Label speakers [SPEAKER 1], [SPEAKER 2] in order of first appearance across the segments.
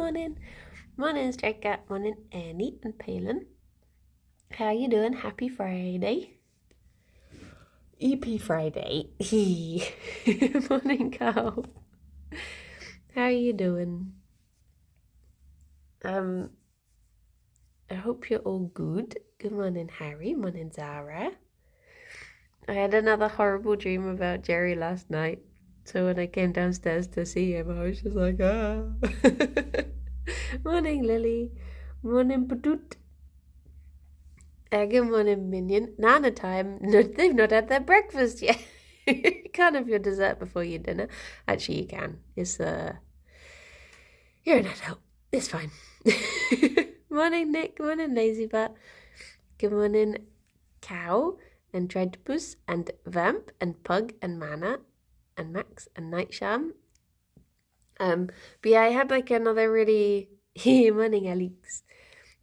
[SPEAKER 1] morning. Morning, Stray Cat. Morning, Annie and Palin. How you doing? Happy Friday. EP Friday. Morning, Carl. How you doing? I hope you're all good. Good morning, Harry. Morning, Zara. I had another horrible dream about Gerry last night. So when I came downstairs to see him, I was just like, ah. Morning, Lily. Morning, Badut. Good morning, Minion. Nana time. No, they've not had their breakfast yet. You can't have your dessert before your dinner. Actually, you can. It's you're an adult. It's fine. Morning, Nick. Morning, Lazy Butt. Good morning, Cow and Treadpuss and Vamp and Pug and Mana and Max and Nightsham. But yeah, I had like another really morning, Alex.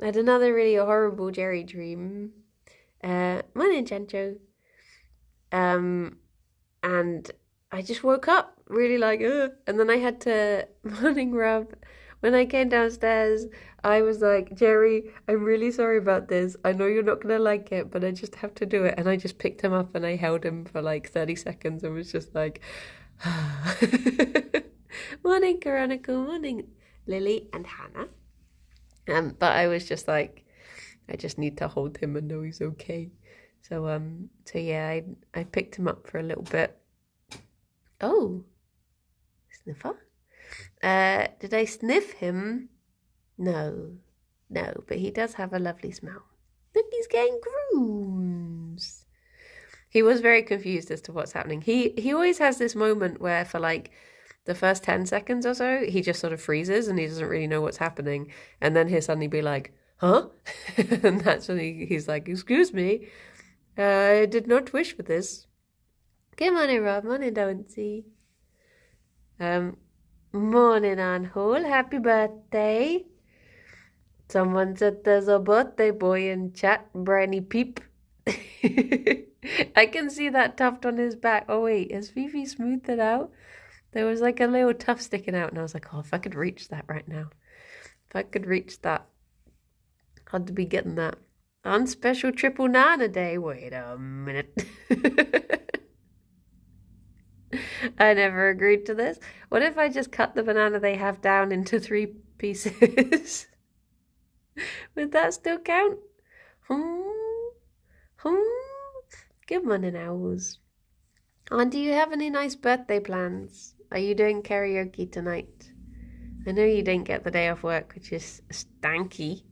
[SPEAKER 1] I had another really horrible Gerry dream. Morning, Chancho. And I just woke up really like, and then I had to morning rub. When I came downstairs, I was like, Gerry, I'm really sorry about this. I know you're not going to like it, but I just have to do it. And I just picked him up and I held him for like 30 seconds and was just like, morning, Chronicle, morning, Lily and Hannah. But I was just like, I just need to hold him and know he's okay. So yeah, I picked him up for a little bit. Oh, sniffer. Did I sniff him? No, but he does have a lovely smell. Look, he's getting grooms. He was very confused as to what's happening. He always has this moment where for like the first 10 seconds or so, he just sort of freezes and he doesn't really know what's happening. And then he'll suddenly be like, huh? And that's when he's like, excuse me, I did not wish for this. Good morning, Rob. Morning, Don'tsy. Morning, Ann Hall. Happy birthday. Someone said there's a birthday boy in chat. Briny Peep. I can see that tuft on his back. Oh, wait. Has Fifi smoothed it out? There was like a little tuft sticking out. And I was like, oh, if I could reach that right now. If I could reach that. Had to be getting that. On special triple Nana day. Wait a minute. I never agreed to this. What if I just cut the banana they have down into 3 pieces? Would that still count? Good morning, owls. And do you have any nice birthday plans? Are you doing karaoke tonight? I know you didn't get the day off work, which is stanky.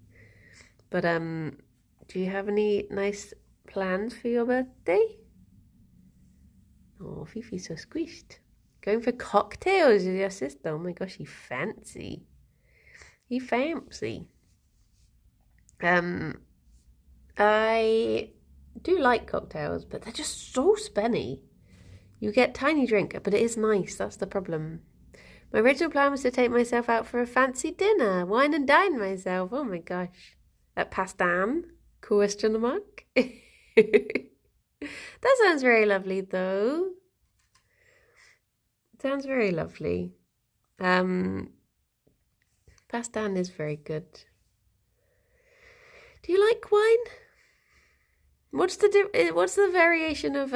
[SPEAKER 1] But do you have any nice plans for your birthday? Oh, Fifi's so squished. Going for cocktails with your sister. Oh my gosh, you fancy. You fancy. I do like cocktails, but they're just so spenny. You get tiny drink, but it is nice. That's the problem. My original plan was to take myself out for a fancy dinner. Wine and dine myself. Oh my gosh. At Pastan? Question mark? That sounds very lovely, though. It sounds very lovely. Pastan is very good. Do you like wine? What's the variation of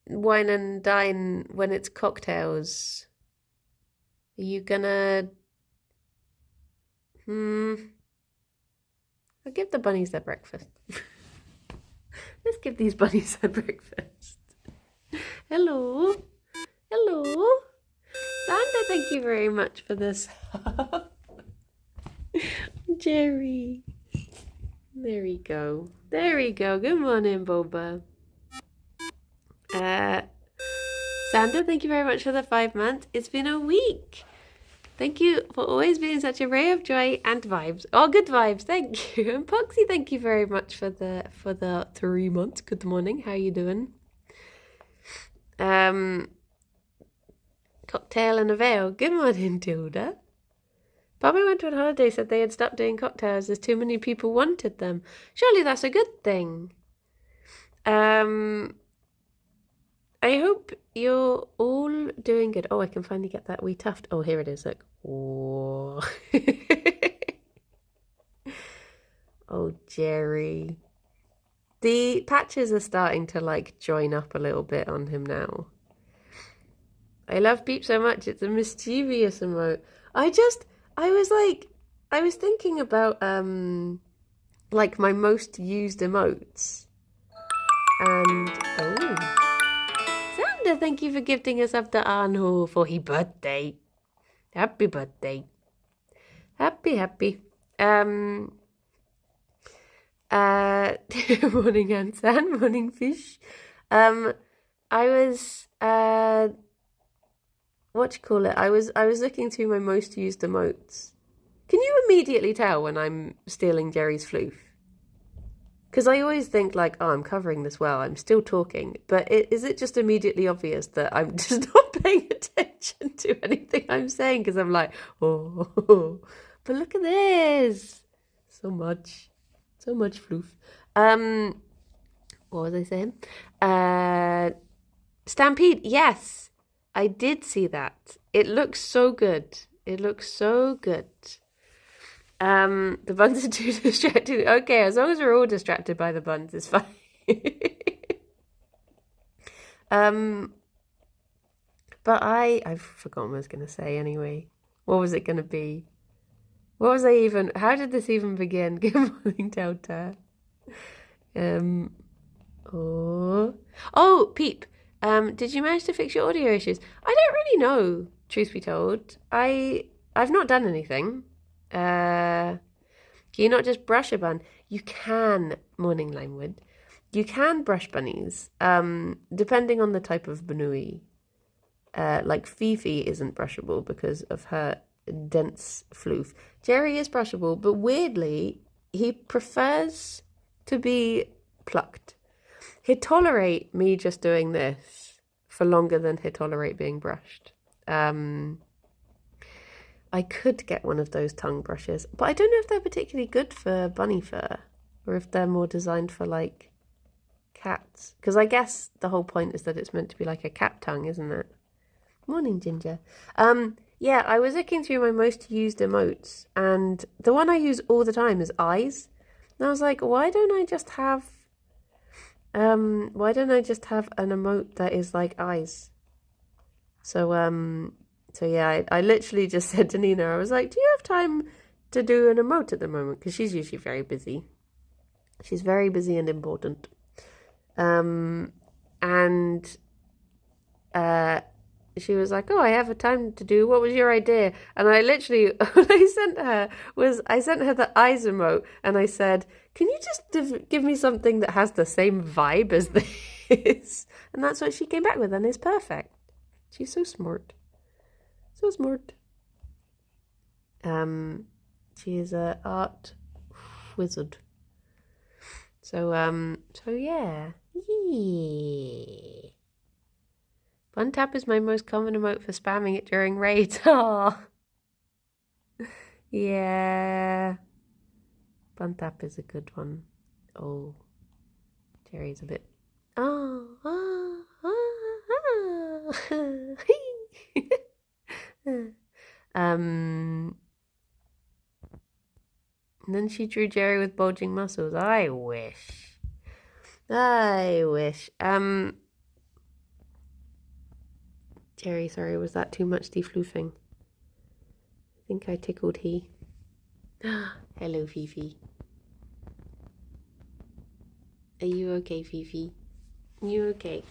[SPEAKER 1] wine and dine when it's cocktails? Are you gonna? I'll give the bunnies their breakfast. Let's give these bunnies their breakfast. Hello. Sandra, thank you very much for this. Gerry. There we go. Good morning, Boba. Sandra, thank you very much for the 5 months. It's been a week. Thank you for always being such a ray of joy and vibes. Oh, good vibes. Thank you. And Poxy, thank you very much for the 3 months. Good morning. How are you doing? Cocktail and a veil. Good morning, Tilda. Bobby went on holiday, said they had stopped doing cocktails as too many people wanted them. Surely that's a good thing. I hope you're all doing good. Oh, I can finally get that wee tuft. Oh, here it is. Look. Oh. Oh, Gerry. The patches are starting to like join up a little bit on him now. I love Beep so much. It's a mischievous emote. I was thinking about like my most used emotes. And Xander, thank you for gifting us up to Arnho for his birthday. Happy birthday. Happy. Morning Ansan, morning fish. I was what do you call it? I was looking through my most used emotes. Can you immediately tell when I'm stealing Gerry's floof? Because I always think like, oh, I'm covering this well, I'm still talking. But is it just immediately obvious that I'm just not paying attention to anything I'm saying? Because I'm like, oh, but look at this. So much floof. What was I saying? Stampede, yes. I did see that. It looks so good. The buns are too distracted. Okay, as long as we're all distracted by the buns, it's fine. But I've forgotten what I was going to say anyway. What was it going to be? How did this even begin? Good morning, Delta. Oh, Peep. Did you manage to fix your audio issues? I don't really know, truth be told. I've not done anything. Can you not just brush a bun? You can, morning Limewood. You can brush bunnies, depending on the type of banui. Like Fifi isn't brushable because of her dense floof. Gerry is brushable, but weirdly, he prefers to be plucked. He'd tolerate me just doing this for longer than he'd tolerate being brushed. I could get one of those tongue brushes, but I don't know if they're particularly good for bunny fur or if they're more designed for like cats. Because I guess the whole point is that it's meant to be like a cat tongue, isn't it? Morning, Ginger. Yeah, I was looking through my most used emotes, and the one I use all the time is eyes. And I was like, why don't I just have an emote that is like eyes? So yeah, I literally just said to Nina, I was like, do you have time to do an emote at the moment? Because she's usually very busy. She's very busy and important. She was like, oh, I have a time to do, what was your idea? And I literally, what I sent her the eyes emote, and I said, can you just give me something that has the same vibe as this? And that's what she came back with, and it's perfect. She's so smart. So smart. She is an art wizard. So yeah. Bun tap is my most common emote for spamming it during raids. Oh, yeah. Bun tap is a good one. Oh, Gerry's a bit. And then she drew Gerry with bulging muscles. I wish. Gerry, sorry, was that too much defloofing? I think I tickled he. Hello, Fifi. Are you okay, Fifi? You okay?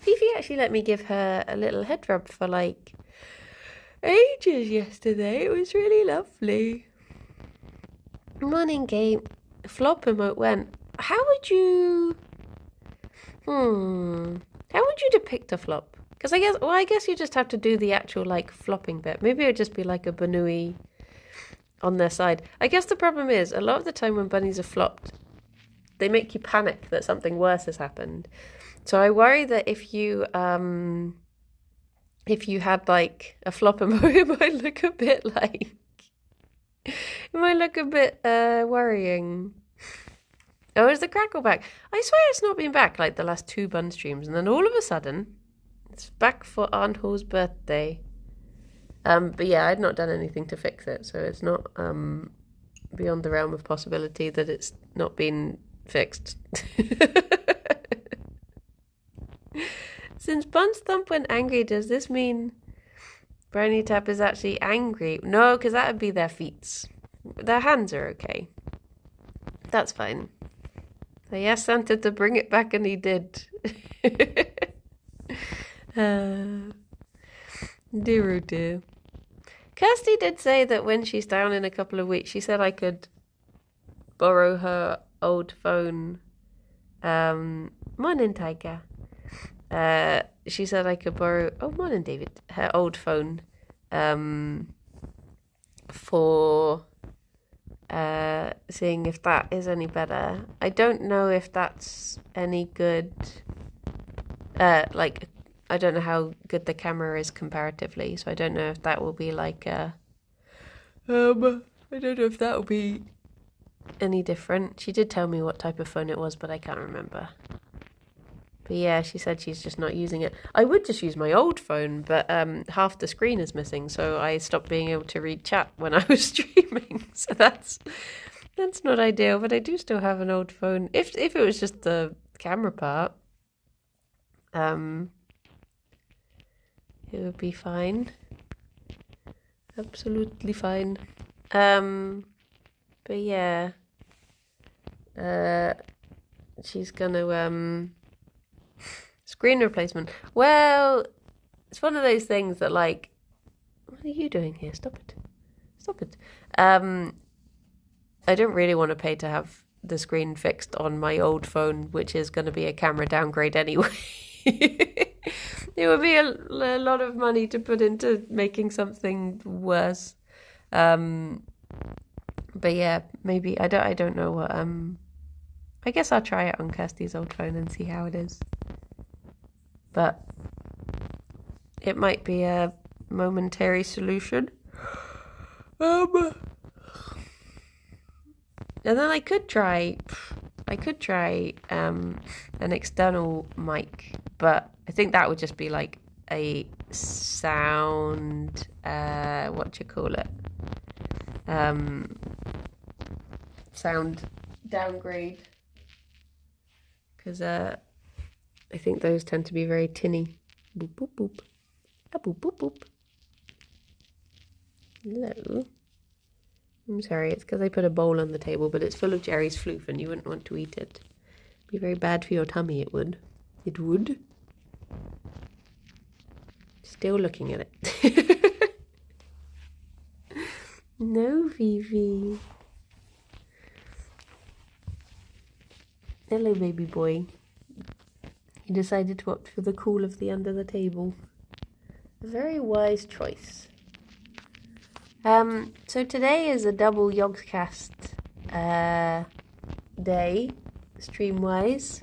[SPEAKER 1] Fifi actually let me give her a little head rub for like ages yesterday. It was really lovely. Morning, Kate. Flop emote went. How would you depict a flop? Because I guess you just have to do the actual like flopping bit. Maybe it would just be like a banui on their side. I guess the problem is a lot of the time when bunnies are flopped, they make you panic that something worse has happened. So I worry that if you had like a flop emote, it might look a bit worrying. Oh, is the crackle back? I swear it's not been back like the last 2 bun streams, and then all of a sudden it's back for Aunt Ho's birthday. But yeah, I'd not done anything to fix it, so it's not beyond the realm of possibility that it's not been fixed. Since Buns Thump went angry, does this mean Brownie Tap is actually angry? No, because that would be their feet. Their hands are okay. That's fine. I asked Santa to bring it back and he did. Dear oh dear. Kirsty did say that when she's down in a couple of weeks, she said I could borrow her old phone. Morning, Tiger. She said I could borrow, morning, David, her old phone for seeing if that is any better. I don't know if that's any good. I don't know how good the camera is comparatively, so I don't know if that will be like I don't know if that will be any different. She did tell me what type of phone it was, but I can't remember. But yeah, she said she's just not using it. I would just use my old phone, but half the screen is missing, so I stopped being able to read chat when I was streaming. So that's not ideal, but I do still have an old phone. If it was just the camera part, it would be fine. Absolutely fine. But yeah. She's gonna screen replacement. Well, it's one of those things that, like, what are you doing here? Stop it. I don't really want to pay to have the screen fixed on my old phone, which is going to be a camera downgrade anyway. It would be a lot of money to put into making something worse. But yeah, maybe I don't know what I guess I'll try it on Kirsty's old phone and see how it is. But it might be a momentary solution. And then I could try an external mic, but I think that would just be like a sound sound downgrade, because I think those tend to be very tinny. Boop boop boop. A boop boop boop. Hello. I'm sorry, it's because I put a bowl on the table, but it's full of Gerry's floof and you wouldn't want to eat it. It'd be very bad for your tummy, it would. It would. Still looking at it. No, Vivi. Hello, baby boy. He decided to opt for the cool of the under the table. A very wise choice. So today is a double Yogscast day, stream-wise.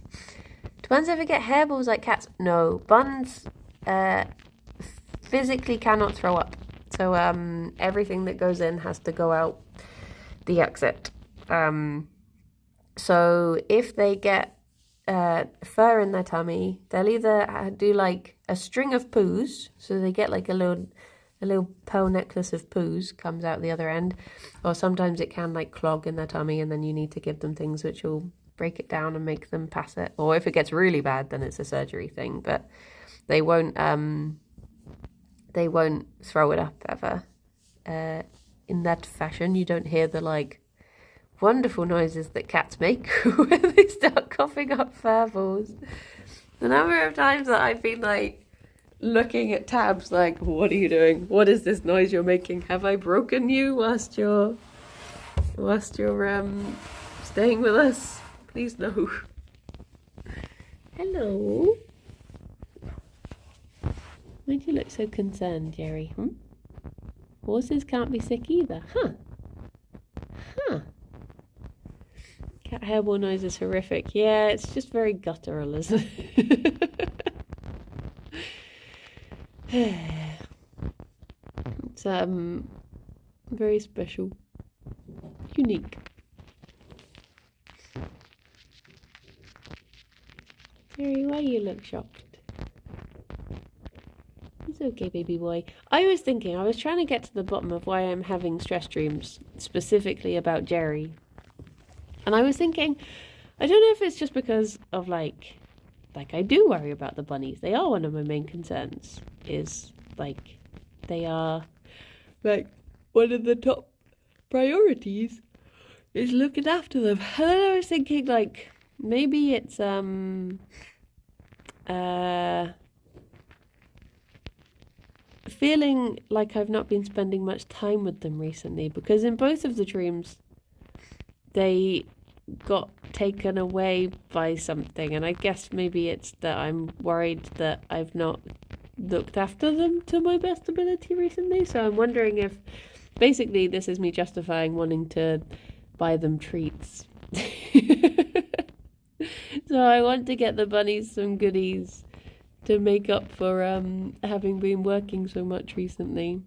[SPEAKER 1] Do Buns ever get hairballs like cats? No. Buns physically cannot throw up. So everything that goes in has to go out the exit. So if they get fur in their tummy, they'll either do like a string of poos, so they get like a little pearl necklace of poos comes out the other end, or sometimes it can like clog in their tummy and then you need to give them things which will break it down and make them pass it, or if it gets really bad then it's a surgery thing, but they won't throw it up ever in that fashion. You don't hear the like wonderful noises that cats make when they start coughing up fur balls. The number of times that I've been like looking at tabs like, what are you doing? What is this noise you're making? Have I broken you whilst you're staying with us? Please no. Hello. Why do you look so concerned, Gerry? Horses can't be sick either. Huh. Cat hairball noise is horrific. Yeah, it's just very guttural, isn't it? It's very special, unique. Gerry, why you look shocked? It's okay, baby boy. I was trying to get to the bottom of why I'm having stress dreams, specifically about Gerry. And I was thinking, I don't know if it's just because of like I do worry about the bunnies. They are one of my main concerns. Is like, they are like one of the top priorities is looking after them. And then I was thinking like, maybe it's feeling like I've not been spending much time with them recently, because in both of the dreams they got taken away by something, and I guess maybe it's that I'm worried that I've not looked after them to my best ability recently. So I'm wondering if basically this is me justifying wanting to buy them treats. So I want to get the bunnies some goodies to make up for having been working so much recently.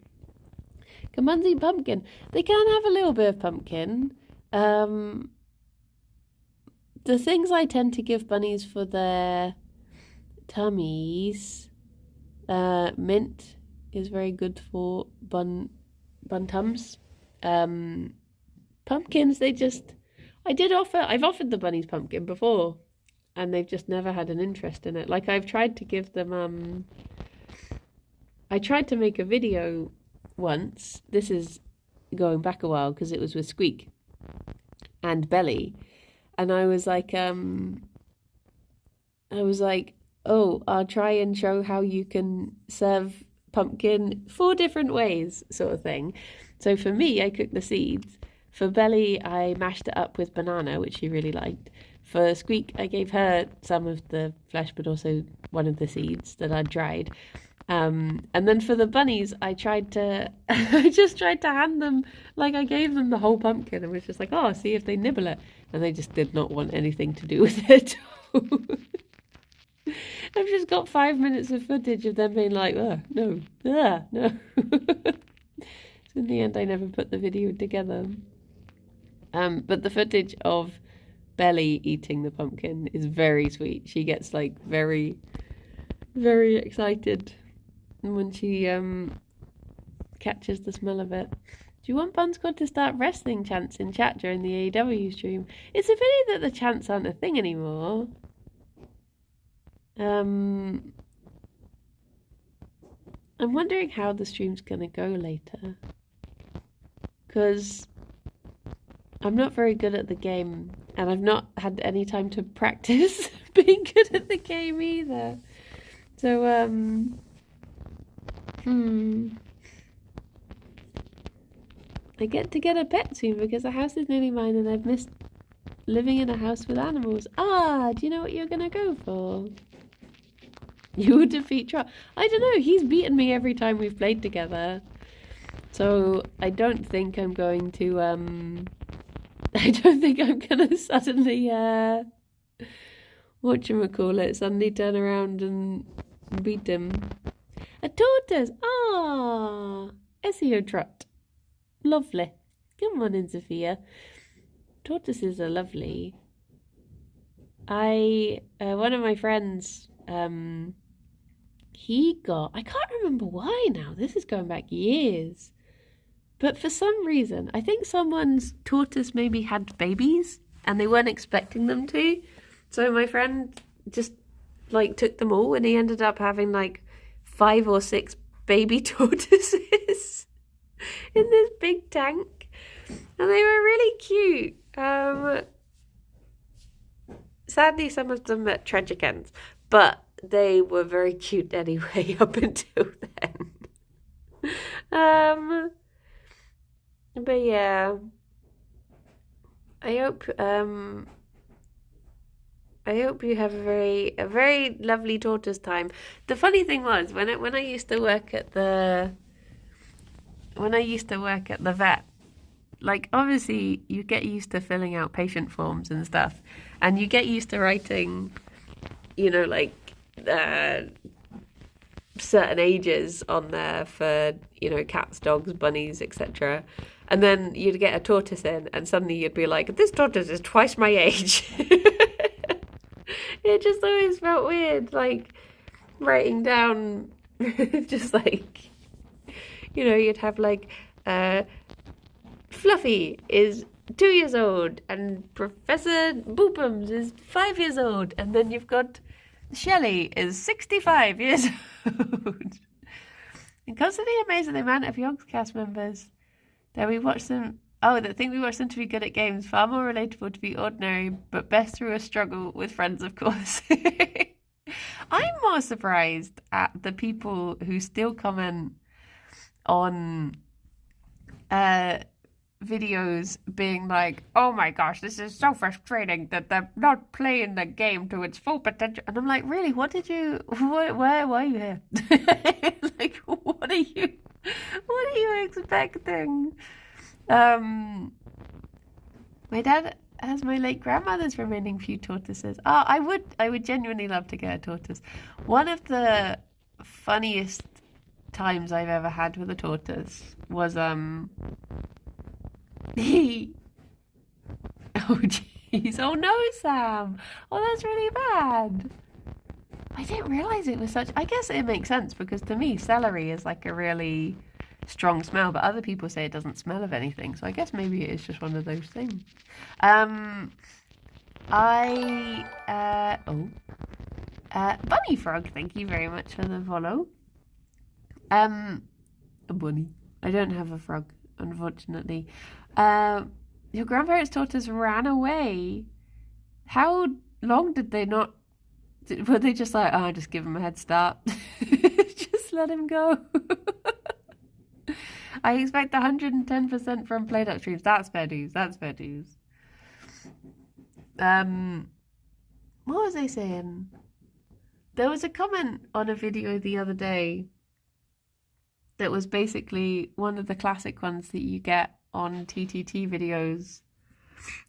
[SPEAKER 1] Can buns eat pumpkin? They can have a little bit of pumpkin. The things I tend to give bunnies for their tummies, mint is very good for bun tums. Pumpkins, I've offered the bunnies pumpkin before, and they've just never had an interest in it. Like, I've tried to give them, I tried to make a video once. This is going back a while, because it was with Squeak and Belly. And I was like, oh, I'll try and show how you can serve pumpkin 4 different ways, sort of thing. So for me, I cooked the seeds. For Belly, I mashed it up with banana, which she really liked. For Squeak, I gave her some of the flesh, but also one of the seeds that I'd dried. And then for the bunnies, I just tried to hand them, like, I gave them the whole pumpkin and was just like, oh, see if they nibble it. And they just did not want anything to do with it. I've just got 5 minutes of footage of them being like, oh, no, no. So in the end, I never put the video together. But the footage of Belly eating the pumpkin is very sweet. She gets like very, very excited when she catches the smell of it. Do you want Bun Squad to start wrestling chants in chat during the AEW stream? It's a pity that the chants aren't a thing anymore. I'm wondering how the stream's gonna go later, because I'm not very good at the game, and I've not had any time to practice being good at the game either. So, I get to get a pet soon because the house is nearly mine and I've missed living in a house with animals. Do you know what you're going to go for? You will defeat Trot. I don't know, he's beaten me every time we've played together. So I don't think I'm going to, suddenly, suddenly turn around and beat him. A tortoise! SEO Trot. Lovely. Come on in, Sophia. Tortoises are lovely. One of my friends, he got, I can't remember why now, this is going back years, but for some reason, I think someone's tortoise maybe had babies and they weren't expecting them to. So my friend just like took them all and he ended up having like 5 or 6 baby tortoises in this big tank. And they were really cute. Sadly, some of them at tragic ends, but they were very cute anyway up until then. But yeah, I hope you have a very lovely tortoise time. The funny thing was when I used to work at the vet, like, obviously you get used to filling out patient forms and stuff, and you get used to writing, like certain ages on there for, cats, dogs, bunnies, etc. And then you'd get a tortoise in and suddenly you'd be like, this tortoise is twice my age. It just always felt weird, like writing down Just like, you'd have like Fluffy is 2 years old and Professor Boopums is 5 years old, and then you've got Shelley is 65 years old. And constantly amazed at the amount of young cast members that we watch them. Oh, that think we watch them to be good at games, far more relatable to be ordinary, but best through a struggle with friends, of course. I'm more surprised at the people who still comment on videos being like, oh my gosh, this is so frustrating that they're not playing the game to its full potential. And I'm like, really, why are you here? Like, what are you expecting? My dad has my late grandmother's remaining few tortoises. Oh, I would genuinely love to get a tortoise. One of the funniest times I've ever had with a tortoise was he. Oh jeez! Oh no, Sam! Oh, that's really bad. I didn't realize it was such. I guess it makes sense because to me, celery is like a really strong smell, but other people say it doesn't smell of anything. So I guess maybe it is just one of those things. Bunny Frog, thank you very much for the follow. A bunny. I don't have a frog, unfortunately. Your grandparents' tortoise ran away. How long did they not? Were they just like, oh, just give him a head start? Just let him go. I expect 110% from Playduck streams. That's fair dues. That's fair dues. What was I saying? There was a comment on a video the other day that was basically one of the classic ones that you get on TTT videos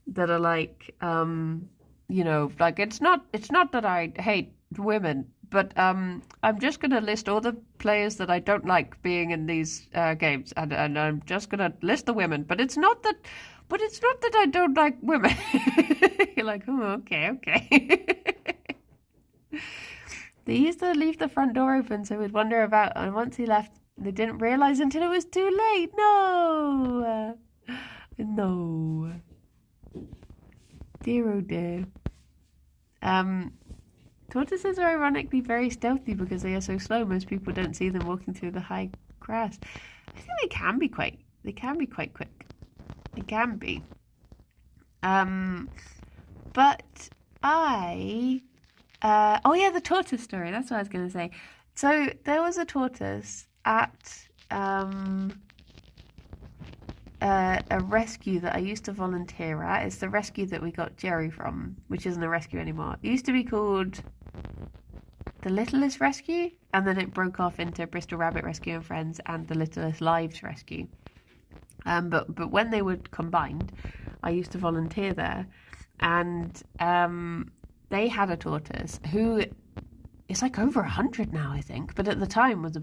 [SPEAKER 1] that are like, like it's not that I hate women, but I'm just gonna list all the players that I don't like being in these games, and I'm just gonna list the women, but it's not that I don't like women. You're like, oh, okay. They used to leave the front door open so we'd wander about, and once he left, they didn't realise until it was too late. No. Dear oh dear. Tortoises are ironically very stealthy because they are so slow. Most people don't see them walking through the high grass. I think they can be quite quick. They can be. But the tortoise story. That's what I was going to say. So there was a tortoise at a rescue that I used to volunteer at. It's the rescue that we got Gerry from, which isn't a rescue anymore. It used to be called the Littlest Rescue, and then it broke off into Bristol Rabbit Rescue and Friends and the Littlest Lives Rescue. But when they were combined, I used to volunteer there, and they had a tortoise who is like over 100 now, I think, but at the time was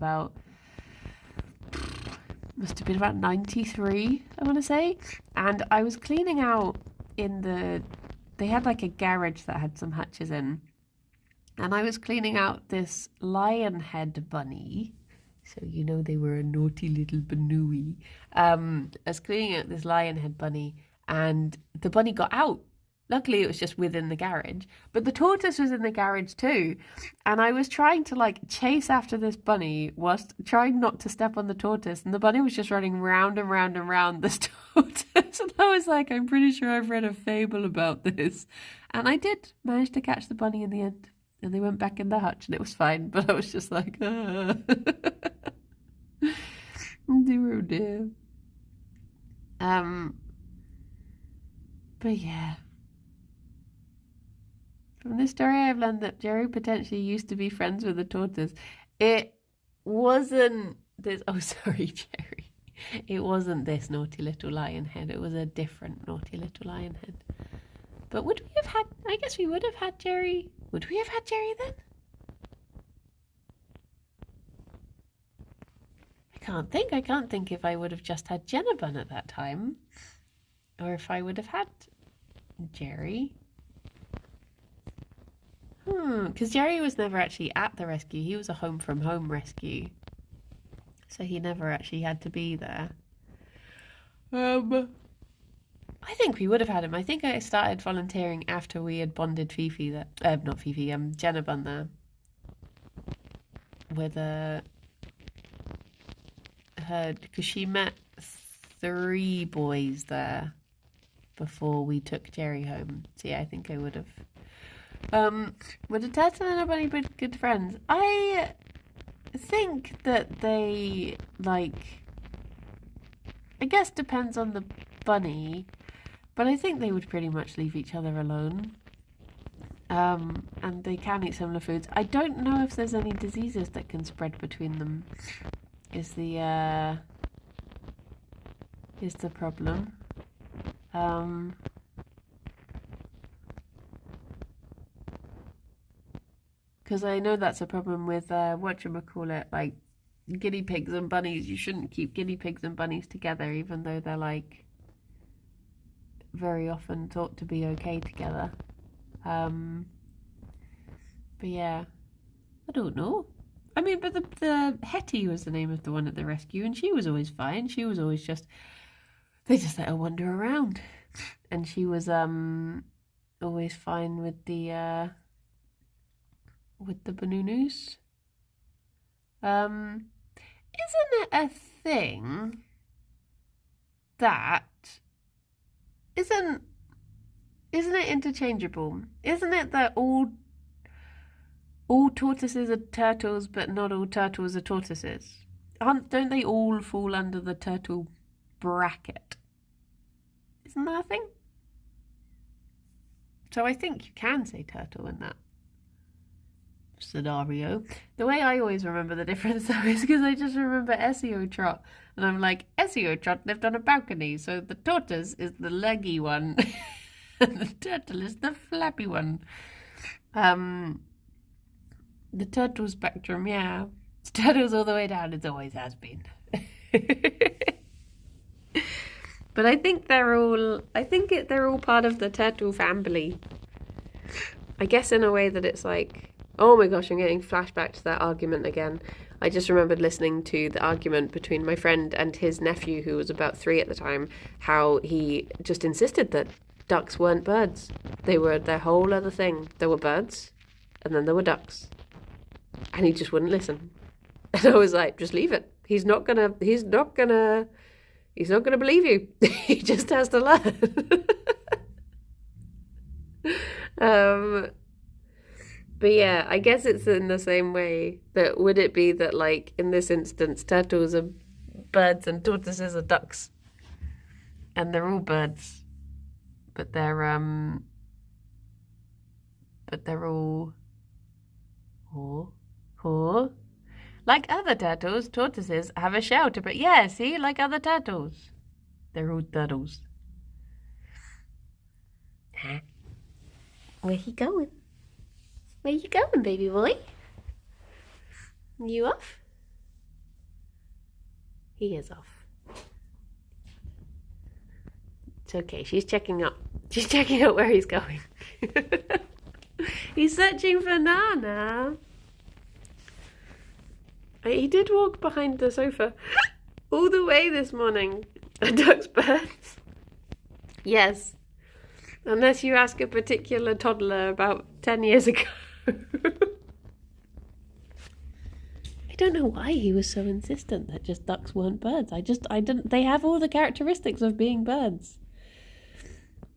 [SPEAKER 1] must have been about 93, I want to say. And I was cleaning out they had like a garage that had some hutches in, and I was cleaning out this lion head bunny. So they were a naughty little banooey. I was cleaning out this lion head bunny, and the bunny got out. Luckily, it was just within the garage. But the tortoise was in the garage too. And I was trying to chase after this bunny whilst trying not to step on the tortoise. And the bunny was just running round and round and round this tortoise. And I was like, I'm pretty sure I've read a fable about this. And I did manage to catch the bunny in the end. And they went back in the hutch and it was fine. But I was just like, dear, oh dear. But yeah. From this story, I've learned that Gerry potentially used to be friends with a tortoise. It wasn't this. Oh, sorry, Gerry. It wasn't this naughty little lion head. It was a different naughty little lion head. But would we have had? I guess we would have had Gerry. Would we have had Gerry then? I can't think if I would have just had Jenna Bun at that time, or if I would have had Gerry. Because Gerry was never actually at the rescue. He was a home from home rescue. So he never actually had to be there. I think we would have had him. I think I started volunteering after we had bonded Fifi there. Not Fifi, Jenna Bun there. With her, because she met 3 boys there before we took Gerry home. So yeah, I think I would have. Were the turtle and a bunny good friends? I think that they, like, I guess depends on the bunny, but I think they would pretty much leave each other alone. And they can eat similar foods. I don't know if there's any diseases that can spread between them. Is the problem. Because I know that's a problem with whatchamacallit, like guinea pigs and bunnies. You shouldn't keep guinea pigs and bunnies together, even though they're like very often thought to be okay together. But yeah, I don't know. I mean, but the Hetty was the name of the one at the rescue, and she was always fine. She was always they just let her wander around, and she was always fine with the Banunus. Isn't it a thing that isn't it interchangeable? Isn't it that all tortoises are turtles, but not all turtles are tortoises? Don't they all fall under the turtle bracket? Isn't that a thing? So I think you can say turtle in that scenario. The way I always remember the difference though is because I just remember SEO Trot, and I'm like, SEO Trot lived on a balcony, so the tortoise is the leggy one and the turtle is the flappy one. The turtle spectrum, yeah. It's turtles all the way down, it always has been. But I think they're all part of the turtle family. I guess in a way that it's like, oh my gosh, I'm getting flashback to that argument again. I just remembered listening to the argument between my friend and his nephew, who was about 3 at the time, how he just insisted that ducks weren't birds. They were their whole other thing. There were birds, and then there were ducks. And he just wouldn't listen. And I was like, just leave it. He's not gonna believe you. He just has to learn. But yeah, I guess it's in the same way that would it be that, like, in this instance, turtles are birds and tortoises are ducks. And they're all birds. But they're all like other turtles, tortoises have a shelter, but yeah, see, like other turtles. They're all turtles. Huh? Where you going? Where you going, baby boy? You off? He is off. It's okay, she's checking out where he's going. He's searching for Nana. He did walk behind the sofa all the way this morning. A duck's birds. Yes. Unless you ask a particular toddler about 10 years ago. I don't know why he was so insistent that just ducks weren't birds. They have all the characteristics of being birds.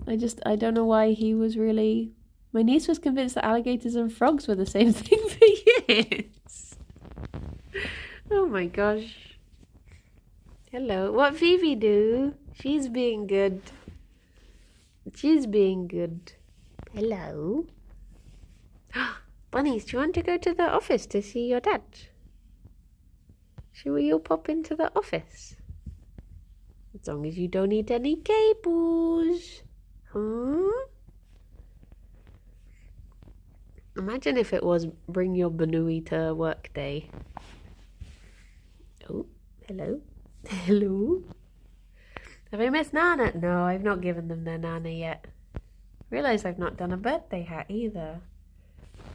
[SPEAKER 1] I don't know why he was really... My niece was convinced that alligators and frogs were the same thing for years. Oh my gosh. Hello. What Fifi do? She's being good. She's being good. Hello. Bunnies, do you want to go to the office to see your dad? Shall we all pop into the office? As long as you don't eat any cables. Imagine if it was bring your Banui to work day. Oh, hello. Hello. Have I missed Nana? No, I've not given them their Nana yet. Realise I've not done a birthday hat either.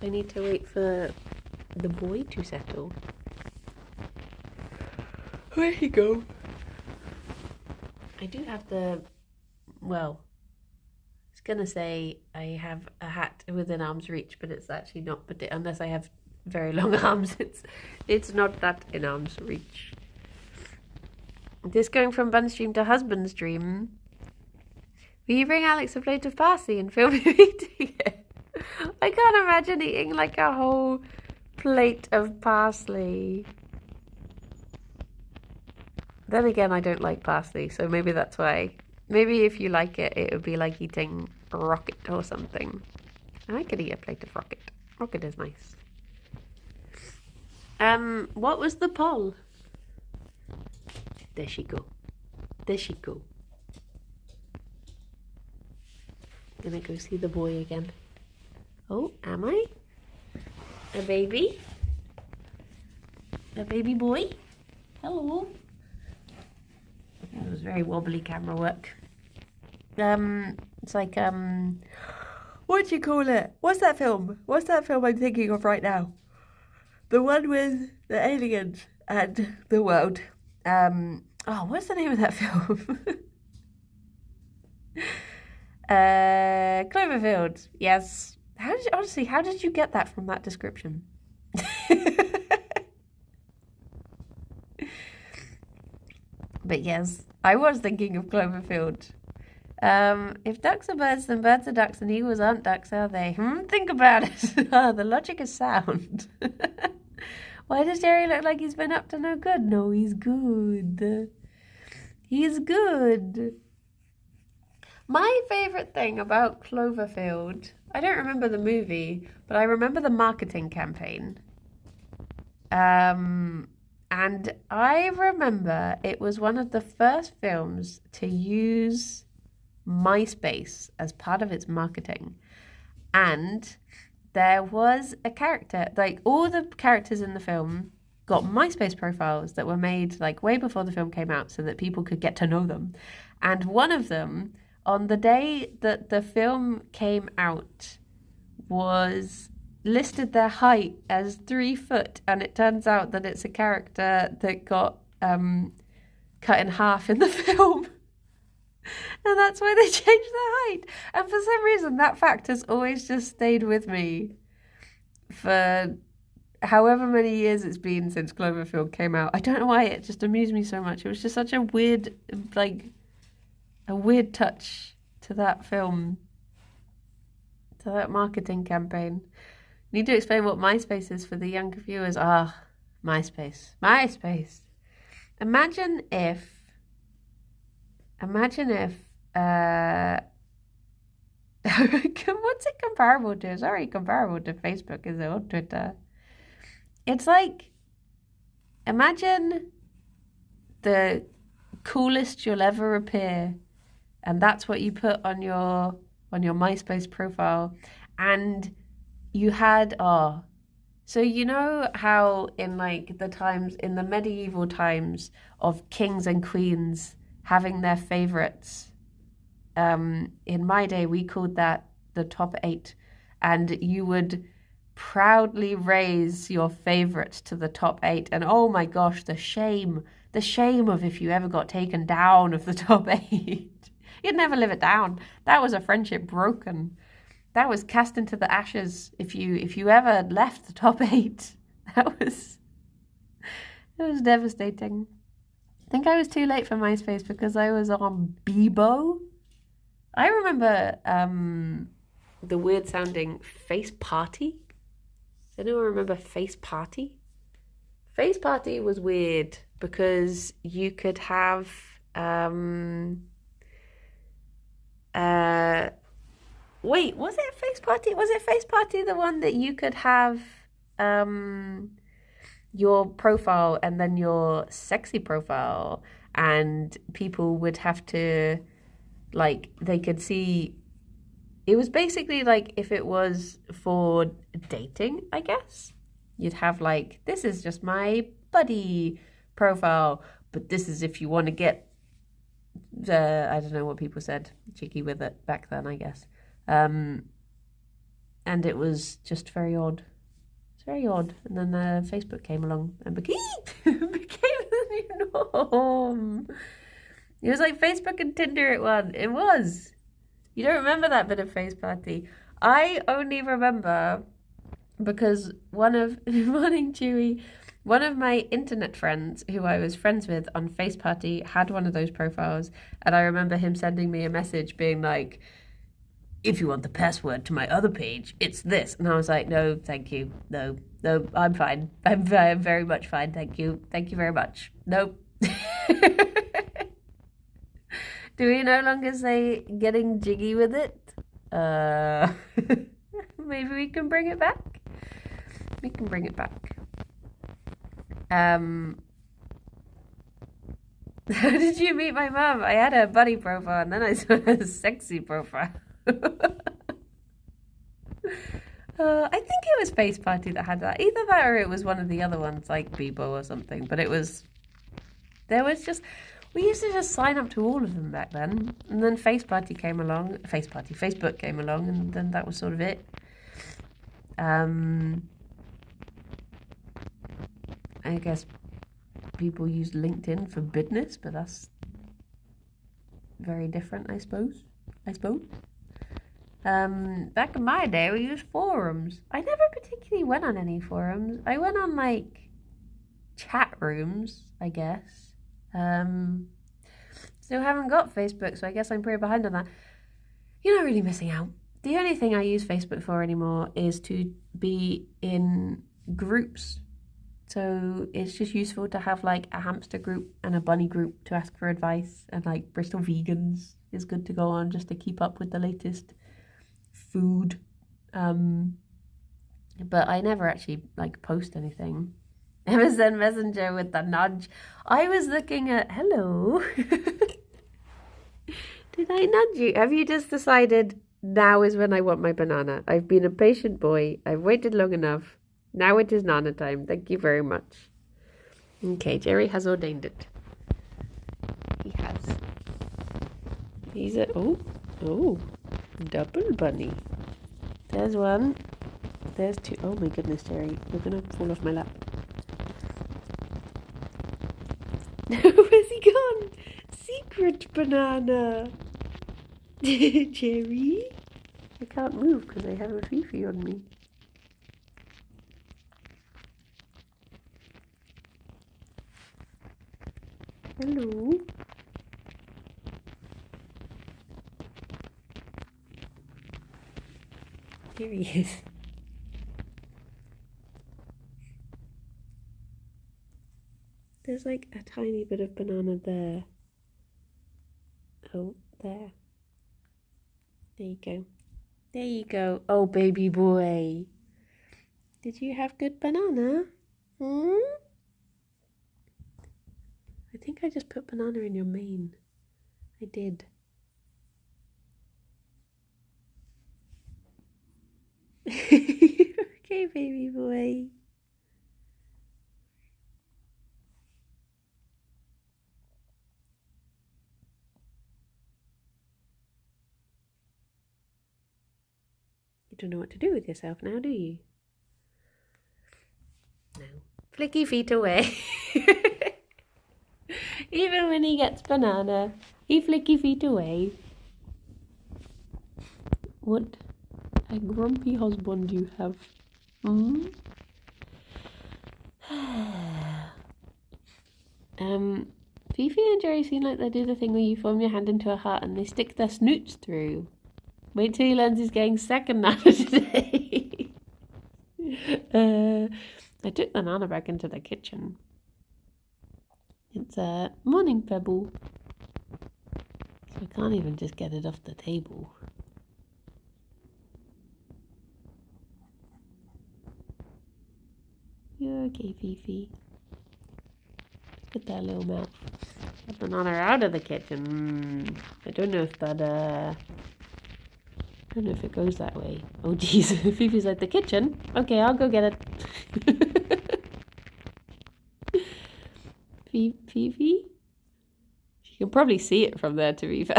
[SPEAKER 1] I need to wait for the boy to settle. Where'd he go? I do have well, I was gonna say I have a hat within arm's reach, but it's actually not, but unless I have very long arms, it's not that in arm's reach. This going from bun stream to husband's dream. Will you bring Alex a plate of parsley and film him eating it? I can't imagine eating like a whole plate of parsley. Then again, I don't like parsley, so maybe that's why. Maybe if you like it, it would be like eating rocket or something. I could eat a plate of rocket. Rocket is nice. What was the poll? There she go. There she go. Gonna go see the boy again. Oh, am I? A baby? A baby boy? Hello. It was very wobbly camera work. It's like, what do you call it? What's that film? What's that film I'm thinking of right now? The one with the aliens and the world. What's the name of that film? Cloverfield. Yes. How did you get that from that description? But yes, I was thinking of Cloverfield. If ducks are birds, then birds are ducks, and eagles aren't ducks, are they? Think about it. The logic is sound. Why does Gerry look like he's been up to no good? No, he's good. He's good. My favourite thing about Cloverfield, I don't remember the movie, but I remember the marketing campaign. And I remember it was one of the first films to use MySpace as part of its marketing. And there was a character, like all the characters in the film got MySpace profiles that were made like way before the film came out so that people could get to know them. And one of them, on the day that the film came out, was listed their height as 3 foot, and it turns out that it's a character that got cut in half in the film. And that's why they changed their height. And for some reason, that fact has always just stayed with me for however many years it's been since Cloverfield came out. I don't know why, it just amused me so much. It was just such a weird, a weird touch to that film, to that marketing campaign. Need to explain what MySpace is for the younger viewers. MySpace. Imagine if what's it comparable to? It's already comparable to Facebook, is it, or Twitter? It's like, imagine the coolest you'll ever appear, and that's what you put on your MySpace profile, and you had so you know how in like in the medieval times of kings and queens having their favorites, in my day we called that the top 8, and you would proudly raise your favorite to the top 8, and oh my gosh, the shame of if you ever got taken down of the top 8. You'd never live it down. That was a friendship broken. That was cast into the ashes if you ever left the top 8. It was devastating. I think I was too late for MySpace because I was on Bebo. I remember the weird sounding Face Party. Does anyone remember Face Party? Face Party was weird because you could have wait, was it Face Party? Was it Face Party the one that you could have your profile and then your sexy profile, and people would have to, like, they could see, it was basically like if it was for dating, I guess. You'd have like, this is just my buddy profile, but this is if you want to get I don't know what people said, cheeky with it back then, I guess. And it was just very odd. It's very odd. And then Facebook came along and became the new norm. It was like Facebook and Tinder at one. It was. You don't remember that bit of Face Party. I only remember because morning Chewy, one of my internet friends who I was friends with on Face Party had one of those profiles, and I remember him sending me a message being like, if you want the password to my other page, it's this. And I was like, no, thank you. No, I'm fine. I'm very much fine. Thank you. Thank you very much. Nope. Do we no longer say getting jiggy with it? Maybe we can bring it back. We can bring it back. How did you meet my mum? I had a buddy profile and then I saw a sexy profile. I think it was Face Party that had that. Either that or it was one of the other ones like Bebo or something. But we used to just sign up to all of them back then. And then Facebook came along, and then that was sort of it. I guess people use LinkedIn for business, but that's very different, I suppose. Back in my day, we used forums. I never particularly went on any forums. I went on, like, chat rooms, I guess. Still haven't got Facebook, so I guess I'm pretty behind on that. You're not really missing out. The only thing I use Facebook for anymore is to be in groups. So it's just useful to have like a hamster group and a bunny group to ask for advice, and like Bristol Vegans is good to go on just to keep up with the latest food. But I never actually like post anything. MSN Messenger with the nudge. I was looking at, hello. Did I nudge you? Have you just decided now is when I want my banana? I've been a patient boy. I've waited long enough. Now it is Nana time. Thank you very much. Okay, Gerry has ordained it. He has. He's a, oh, double bunny. There's one. There's two. Oh my goodness, Gerry. You're going to fall off my lap. Where's he gone? Secret banana. Gerry? I can't move because I have a Fifi on me. Hello. Here he is. There's like a tiny bit of banana there. Oh, there. There you go. There you go. Oh, baby boy. Did you have good banana? I think I just put banana in your mane. I did. Okay, baby boy. You don't know what to do with yourself now, do you? No. Flicky feet away. Even when he gets banana, he flicky feet away. What a grumpy husband you have. Fifi and Gerry seem like they do the thing where you form your hand into a heart and they stick their snoots through. Wait till he learns he's getting second Nana today. I took the Nana back into the kitchen. It's a morning pebble. So I can't even just get it off the table. You're okay, Fifi. Look at that little mouth. Get the Nana out of the kitchen. I don't know if that, I don't know if it goes that way. Oh, jeez. Fifi's like, the kitchen? Okay, I'll go get it. Fifi? You can probably see it from there, to be fair.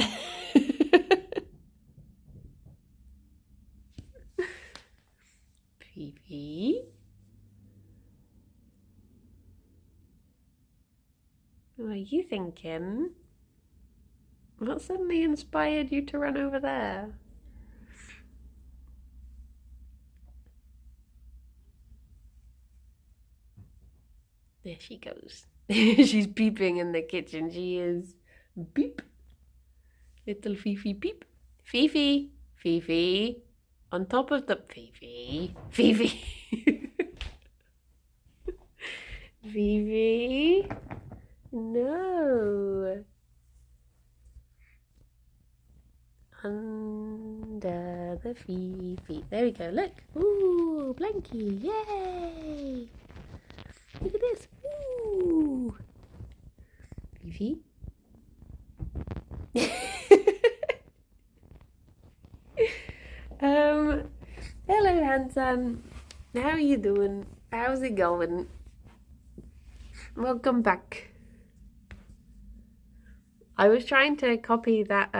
[SPEAKER 1] Fifi. What are you thinking? What suddenly inspired you to run over there? There she goes. She's peeping in the kitchen. She is. Beep. Little Fifi peep. Fifi. Fifi. On top of the... Fifi. Fifi. Fifi. No. Under the Fifi. There we go. Look. Ooh, blankie. Yay. Look at this. Ooh. Fifi. Hello, handsome. How are you doing? How's it going? Welcome back. I was trying to copy that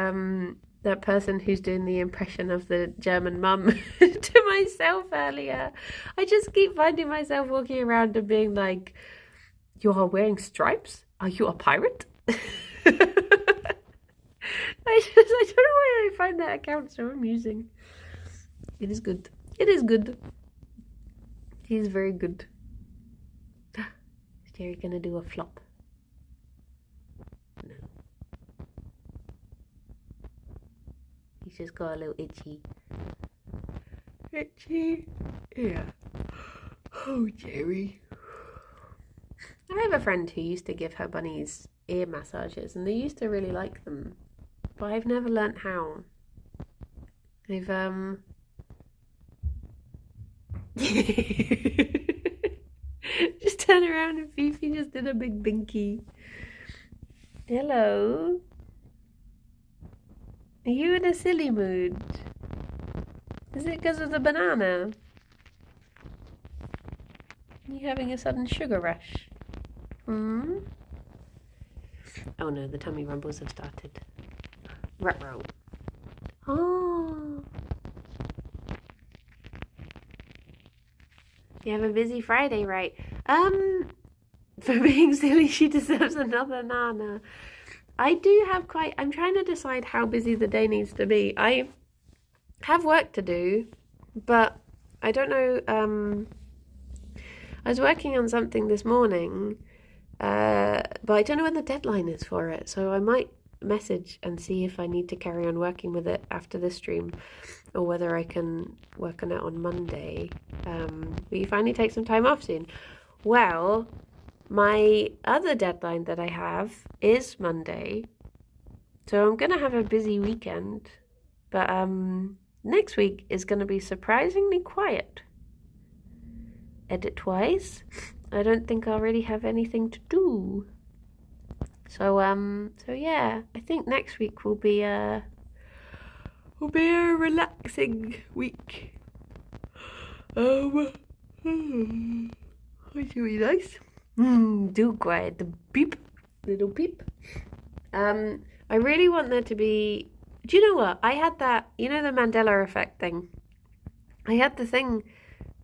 [SPEAKER 1] that person who's doing the impression of the German mum to myself earlier. I just keep finding myself walking around and being like, "You are wearing stripes? Are you a pirate?" I don't know why I find that account so amusing. It is good. It is good. He is very good. Is Gerry gonna do a flop? No. He's just got a little itchy. Itchy? Yeah. Oh, Gerry. I have a friend who used to give her bunnies ear massages, and they used to really like them. But I've never learnt how. They've, just turn around and Fifi just did a big binky. Hello. Are you in a silly mood? Is it because of the banana? Are you having a sudden sugar rush? Hmm? Oh no, the tummy rumbles have started. Ruh-roh. Oh. You have a busy Friday, right? For being silly, she deserves another nana. I'm trying to decide how busy the day needs to be. I have work to do, but I don't know, I was working on something this morning, but I don't know when the deadline is for it, so I might message and see if I need to carry on working with it after this stream, or whether I can work on it on Monday. But you finally take some time off soon. Well, my other deadline that I have is Monday, so I'm gonna have a busy weekend, but next week is gonna be surprisingly quiet. Edit-wise, I don't think I'll really have anything to do. So yeah, I think next week will be a relaxing week. It's really nice. Do quiet, the beep, little peep. I really want there to be. Do you know what? I had that. You know the Mandela effect thing. I had the thing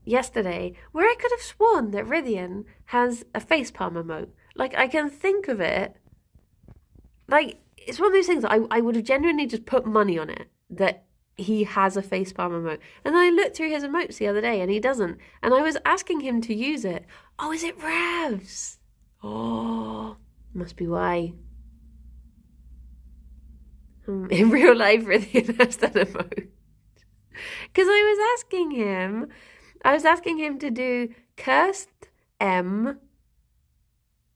[SPEAKER 1] yesterday where I could have sworn that Rythian has a facepalm emote. Like, I can think of it. Like, it's one of those things that I would have genuinely just put money on it, that he has a facepalm emote. And then I looked through his emotes the other day and he doesn't. And I was asking him to use it. Oh, is it Ravs? Oh, must be why. In real life, Rythian has that emote. Because I was asking him to do cursed M,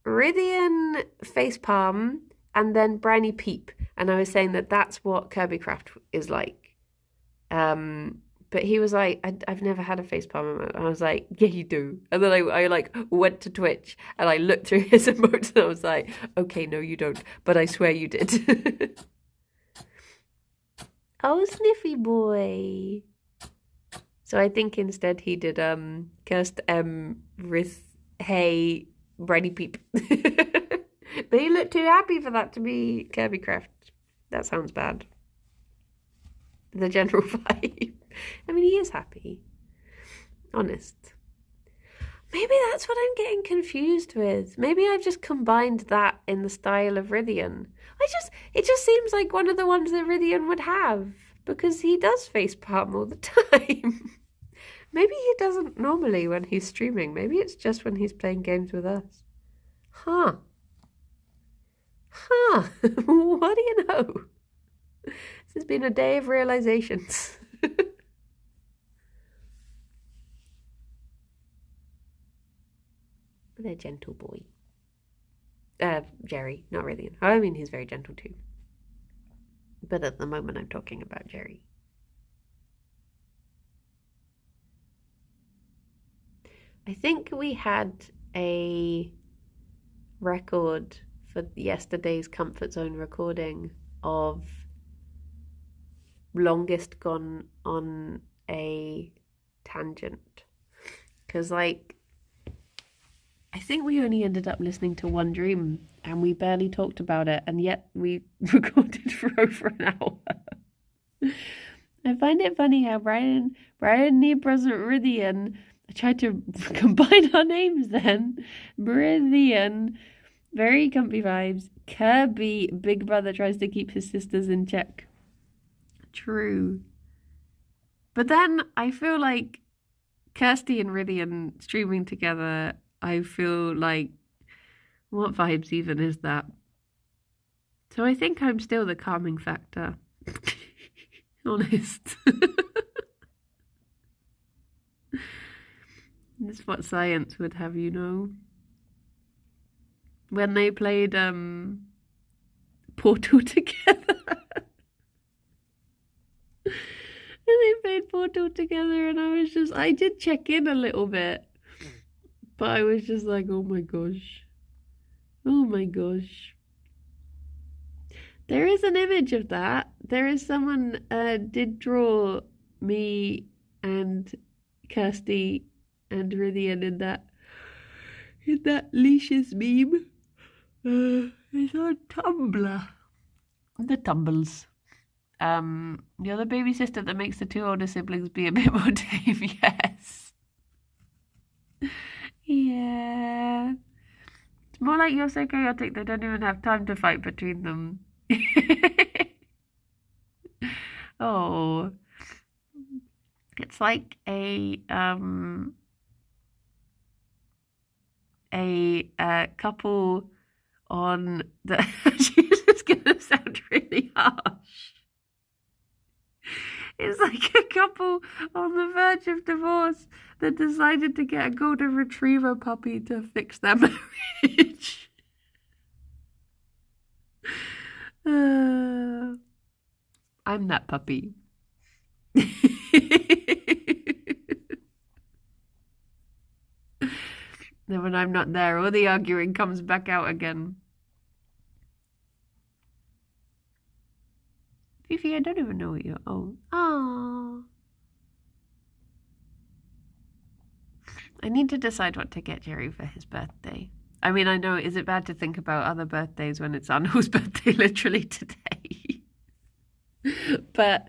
[SPEAKER 1] Rythian facepalm, and then briny peep. And I was saying that that's what Kirbycraft is like. But he was like, I've never had a facepalm emote. And I was like, yeah, you do. And then I like went to Twitch and I looked through his emotes and I was like, okay, no, you don't. But I swear you did. Oh, Sniffy boy. So I think instead he did cursed M, Rith, Hey, briny peep. But he looked too happy for that to be Kirbycraft. That sounds bad. The general vibe. I mean, he is happy. Honest. Maybe that's what I'm getting confused with. Maybe I've just combined that in the style of Rithian. It just seems like one of the ones that Rithian would have, because he does facepalm all the time. Maybe he doesn't normally when he's streaming. Maybe it's just when he's playing games with us. Huh. What do you know? This has been a day of realizations. What a gentle boy. Gerry, not Rithian. I mean, he's very gentle too. But at the moment, I'm talking about Gerry. I think we had a record for yesterday's Comfort Zone recording of longest gone on a tangent. Because, like, I think we only ended up listening to one dream and we barely talked about it, and yet we recorded for over an hour. I find it funny how Brian Nebras and Rithian, I tried to combine our names then. Rithian, very comfy vibes. Kirby, big brother tries to keep his sisters in check. True. But then I feel like Kirsty and Rithian streaming together, I feel like, what vibes even is that? So I think I'm still the calming factor. Honest. That's what science would have you know. When they played Portal together. And they played Portal together, and I did check in a little bit. But I was just like, oh my gosh. Oh my gosh. There is an image of that. There is someone did draw me and Kirsty and Rithian in that Leashes meme. It's on Tumblr. The Tumbles. You're the baby sister that makes the two older siblings be a bit more tame, yes. Yeah. It's more like you're so chaotic they don't even have time to fight between them. Oh. It's like a couple on the this is gonna sound really harsh. It's like a couple on the verge of divorce that decided to get a golden retriever puppy to fix their marriage. I'm that puppy. Then when I'm not there, all the arguing comes back out again. Fifi, I don't even know what you're... Oh. Aww. I need to decide what to get Gerry for his birthday. I mean, I know, is it bad to think about other birthdays when it's Arnold's birthday literally today? But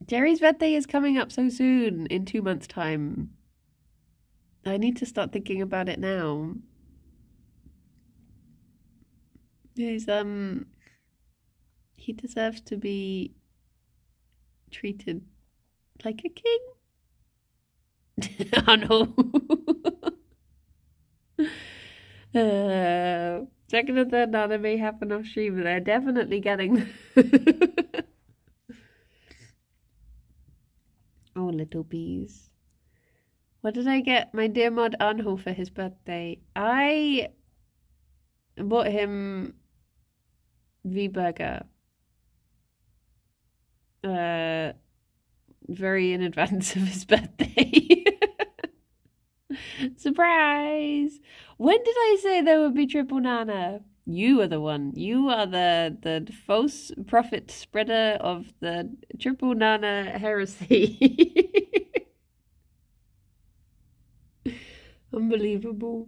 [SPEAKER 1] Gerry's birthday is coming up so soon, in 2 months' time. I need to start thinking about it now. He deserves to be treated like a king. Oh no. Second and third anime happen off stream. They're definitely getting. Oh, little bees. What did I get my dear mod Anho for his birthday? I bought him V-Burger. Very in advance of his birthday. Surprise! When did I say there would be triple nana? You are the one. You are the false prophet spreader of the triple nana heresy. Unbelievable.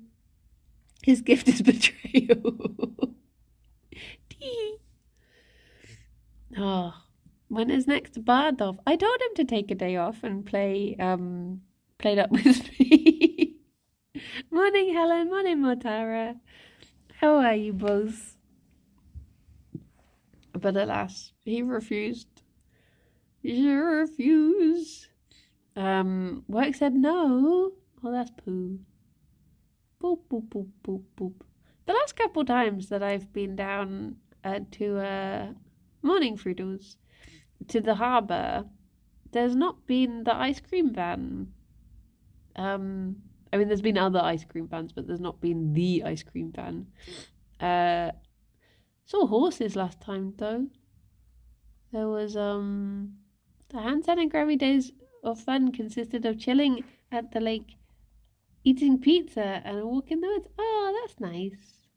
[SPEAKER 1] His gift is betrayal. Oh, when is next Bard off? I told him to take a day off and play played up with me. Morning, Helen. Morning, Motara. How are you both? But alas, he refused. He refused. Work said no. Oh, that's poo. Boop, boop, boop, boop, boop. The last couple times that I've been down to morning Fruitles, to the harbour, there's not been the ice cream van. I mean, there's been other ice cream vans, but there's not been the ice cream van. Saw horses last time, though. There was, the Hansen and Grammy Days of Fun consisted of chilling at the lake, eating pizza, and a walk in the woods. Oh, that's nice.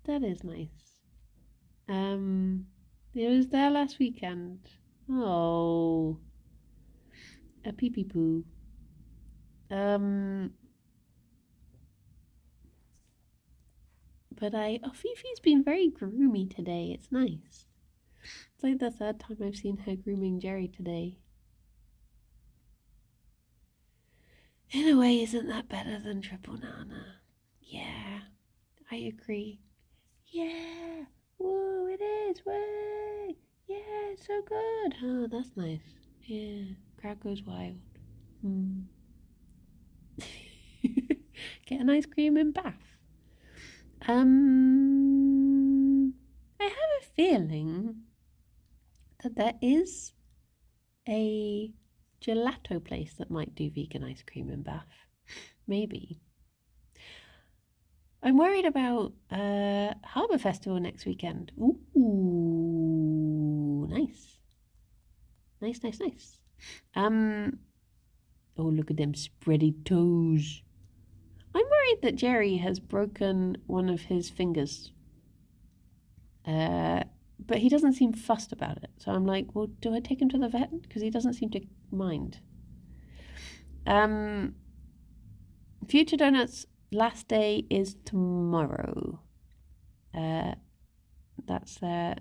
[SPEAKER 1] That is nice. It was there last weekend. Oh. A pee-pee poo. But Fifi's been very groomy today. It's nice. It's like the third time I've seen her grooming Gerry today. In a way, isn't that better than Triple Nana? Yeah, I agree. Yeah, whoa, it is, way! Yeah, it's so good. Oh, that's nice. Yeah, crowd goes wild. Get an ice cream in Bath. I have a feeling that there is a gelato place that might do vegan ice cream in Bath. Maybe. I'm worried about Harbour Festival next weekend. Ooh, nice. Nice. Oh, look at them spready toes. I'm worried that Gerry has broken one of his fingers. But he doesn't seem fussed about it. So I'm like, well, do I take him to the vet? Because he doesn't seem to mind. Future Donuts' last day is tomorrow. That's they're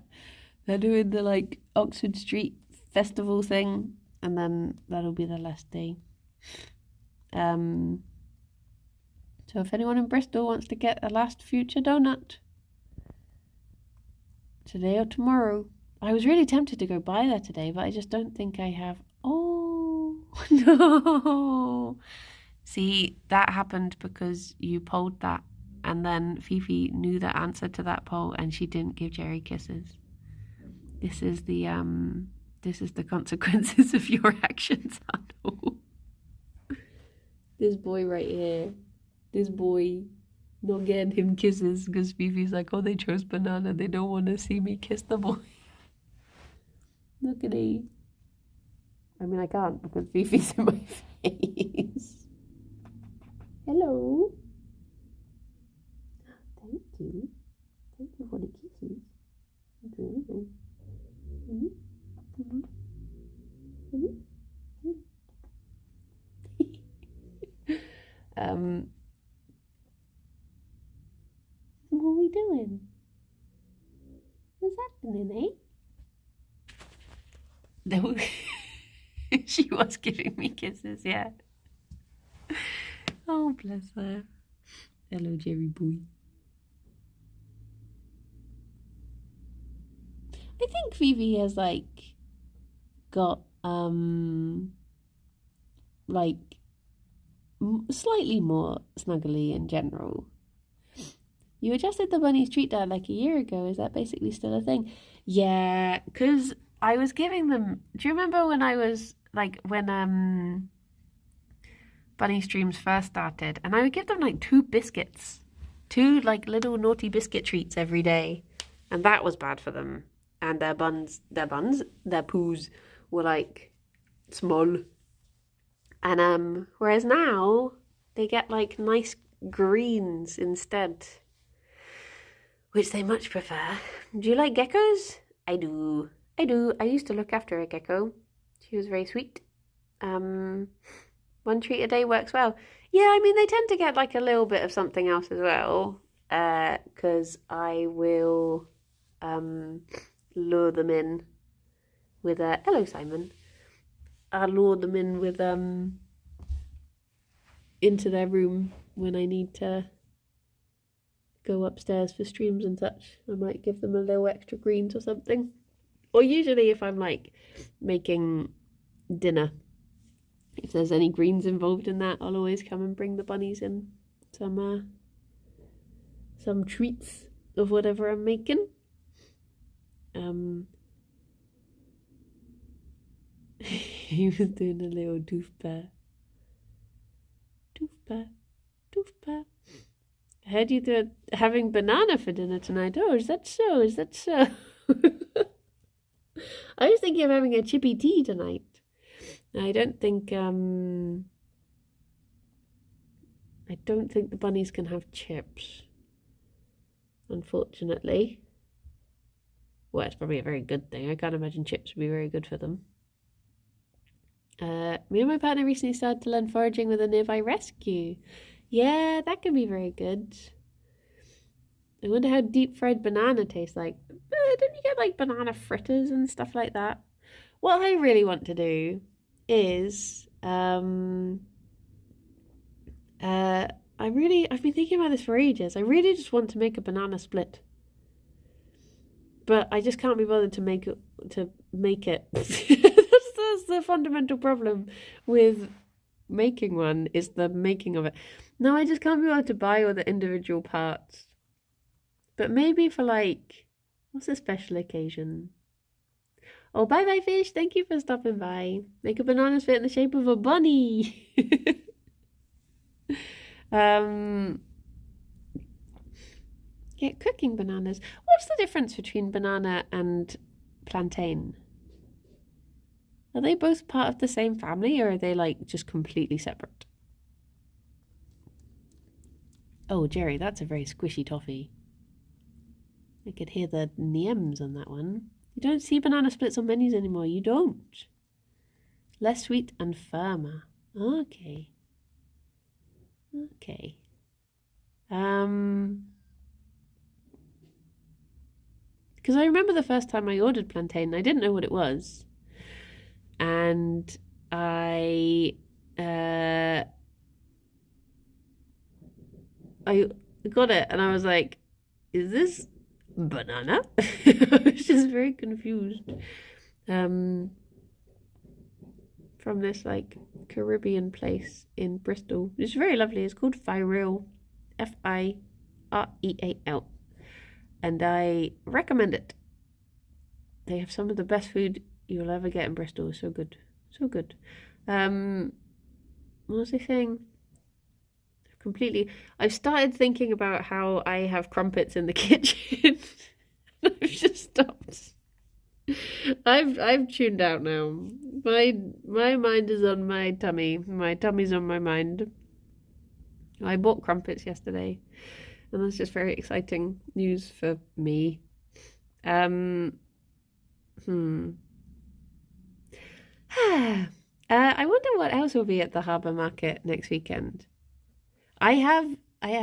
[SPEAKER 1] doing the like Oxford Street Festival thing, and then that'll be the last day. So if anyone in Bristol wants to get a last Future Donut, today or tomorrow. I was really tempted to go by there today, but I just don't think I have. Oh, no. See, that happened because you polled that, and then Fifi knew the answer to that poll, and she didn't give Gerry kisses. This is the consequences of your actions, Arnold. This boy right here. This boy. Not getting him kisses because Fifi's like, oh, they chose banana. They don't want to see me kiss the boy. Look at he. I mean, I can't because Fifi's in my face. Hello. Thank you. Thank you for the kisses. Very nice. What are we doing? What's happening, eh? She was giving me kisses, yeah. Oh, bless her. Hello, Gerry boy. I think Fifi has, like, got, slightly more snuggly in general. You adjusted the bunny's treat diet like a year ago. Is that basically still a thing? Yeah, because I was giving them... Do you remember when I was, like, when Bunny Streams first started? And I would give them, like, 2 biscuits. 2, like, little naughty biscuit treats every day. And that was bad for them. And their poos were, like, small. And, whereas now, they get, like, nice greens instead, which they much prefer. Do you like geckos? I do. I used to look after a gecko. She was very sweet. 1 treat a day works well. Yeah, I mean, they tend to get like a little bit of something else as well. Because I will lure them in with hello, Simon. I'll lure them in with into their room when I need to go upstairs for streams and such. I might give them a little extra greens or something. Or usually if I'm like making dinner, if there's any greens involved in that, I'll always come and bring the bunnies in some treats of whatever I'm making. He was doing a little doof bear. I heard you having banana for dinner tonight. Oh, is that so? I was thinking of having a chippy tea tonight. I don't think the bunnies can have chips, unfortunately. Well, it's probably a very good thing. I can't imagine chips would be very good for them. Me and my partner recently started to learn foraging with a nearby rescue. Yeah, that can be very good. I wonder how deep fried banana tastes like. Don't you get like banana fritters and stuff like that? What I really want to do is I've been thinking about this for ages. I really just want to make a banana split. But I just can't be bothered to make it. That's the fundamental problem with making one, is the making of it. No, I just can't be bothered to buy all the individual parts. But maybe for like, what's a special occasion? Oh, bye fish, thank you for stopping by. Make a banana split in the shape of a bunny. Yeah, cooking bananas. What's the difference between banana and plantain? Are they both part of the same family, or are they like just completely separate? Oh, Gerry, that's a very squishy toffee. I could hear the niems on that one. You don't see banana splits on menus anymore. You don't. Less sweet and firmer. Okay. Because I remember the first time I ordered plantain, I didn't know what it was. And I got it and I was like, is this banana? I was just very confused. From this like Caribbean place in Bristol. It's very lovely. It's called Fireel. Fireal. And I recommend it. They have some of the best food you'll ever get in Bristol. It's so good. What was I saying? I've started thinking about how I have crumpets in the kitchen. I've just stopped. I've tuned out now. My mind is on my tummy. My tummy's on my mind. I bought crumpets yesterday, and that's just very exciting news for me. I wonder what else will be at the Harbour Market next weekend. I have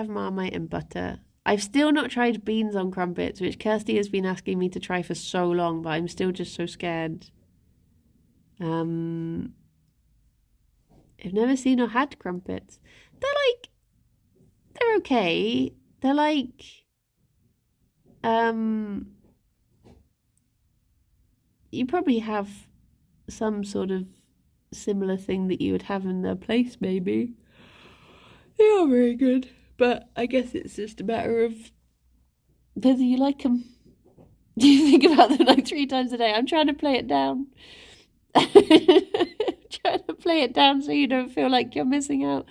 [SPEAKER 1] Marmite and butter. I've still not tried beans on crumpets, which Kirsty has been asking me to try for so long, but I'm still just so scared. I've never seen or had crumpets. They're okay. They're like, you probably have some sort of similar thing that you would have in their place, maybe. They are very good, but I guess it's just a matter of whether you like them. You think about them like 3 times a day. I'm trying to play it down. Trying to play it down so you don't feel like you're missing out.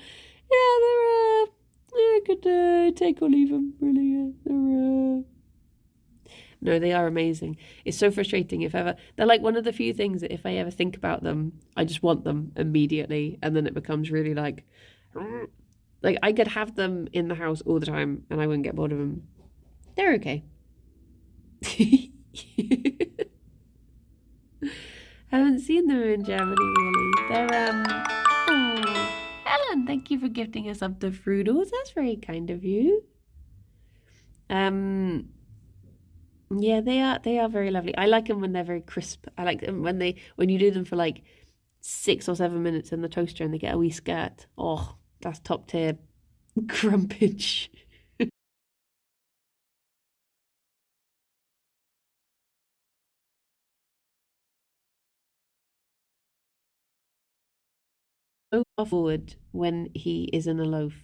[SPEAKER 1] Yeah, they're good. Take or leave them. Really, they're. No, they are amazing. It's so frustrating if ever. They're like one of the few things that if I ever think about them, I just want them immediately, and then it becomes really like I could have them in the house all the time, and I wouldn't get bored of them. They're okay. Haven't seen them in Germany really. They're oh, Helen, thank you for gifting us up the Fruitles. That's very kind of you. Yeah, they are very lovely. I like them when they're very crisp. I like them when you do them for like 6 or 7 minutes in the toaster and they get a wee skirt. Oh, That's top tier crumpage. So far forward when he is in a loaf.